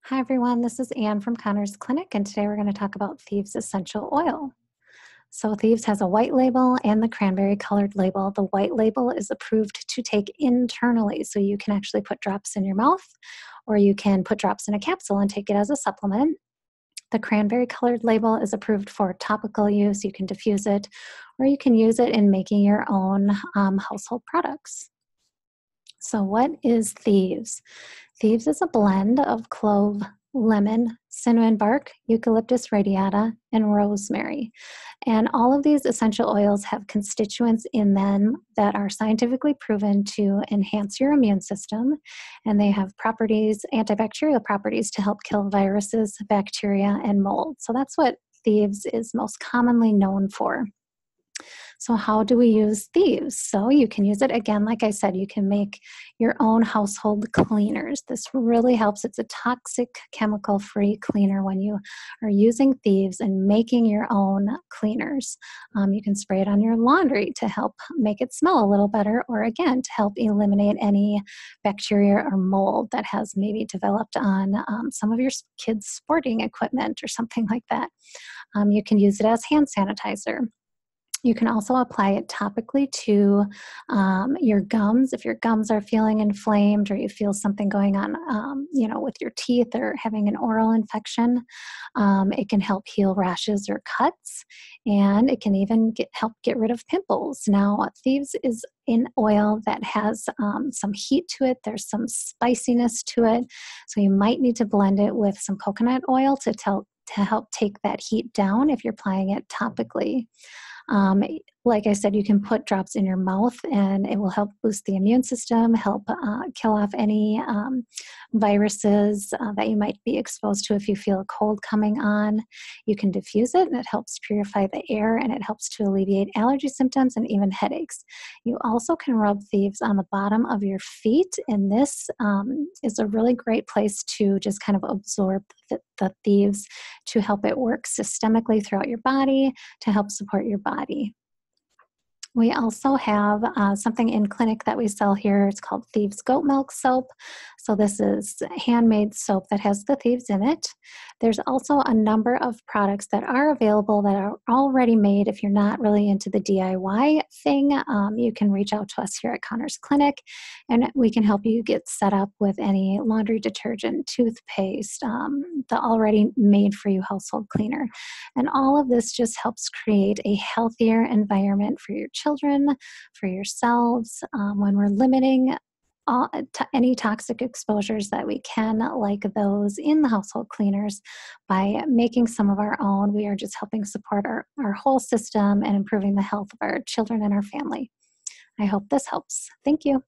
Hi everyone, this is Anne from Connor's Clinic, and today we're going to talk about Thieves Essential Oil. So Thieves has a white label and the cranberry colored label. The white label is approved to take internally, so you can actually put drops in your mouth, or you can put drops in a capsule and take it as a supplement. The cranberry colored label is approved for topical use. You can diffuse it, or you can use it in making your own household products. So what is Thieves? Thieves is a blend of clove, lemon, cinnamon bark, Eucalyptus Radiata, and rosemary. And all of these essential oils have constituents in them that are scientifically proven to enhance your immune system. And they have properties, antibacterial properties, to help kill viruses, bacteria, and mold. So that's what Thieves is most commonly known for. So how do we use Thieves? So you can use it, again, like I said, you can make your own household cleaners. This really helps. It's a toxic, chemical-free cleaner when you are using Thieves and making your own cleaners. You can spray it on your laundry to help make it smell a little better, or again, to help eliminate any bacteria or mold that has maybe developed on some of your kids' sporting equipment or something like that. You can use it as hand sanitizer. You can also apply it topically to your gums. If your gums are feeling inflamed or you feel something going on, with your teeth or having an oral infection, it can help heal rashes or cuts, and it can even help get rid of pimples. Now, Thieves is an oil that has some heat to it. There's some spiciness to it, so you might need to blend it with some coconut oil to help take that heat down if you're applying it topically. Like I said, you can put drops in your mouth and it will help boost the immune system, help kill off any viruses that you might be exposed to if you feel a cold coming on. You can diffuse it and it helps purify the air, and it helps to alleviate allergy symptoms and even headaches. You also can rub Thieves on the bottom of your feet, and this is a really great place to just kind of absorb the Thieves to help it work systemically throughout your body to help support your body. We also have something in clinic that we sell here. It's called Thieves Goat Milk Soap. So this is handmade soap that has the Thieves in it. There's also a number of products that are available that are already made. If you're not really into the DIY thing, you can reach out to us here at Connor's Clinic, and we can help you get set up with any laundry detergent, toothpaste, the already made for you household cleaner. And all of this just helps create a healthier environment for your children, for yourselves, when we're limiting any toxic exposures that we can, like those in the household cleaners. By making some of our own, we are just helping support our whole system and improving the health of our children and our family. I hope this helps. Thank you.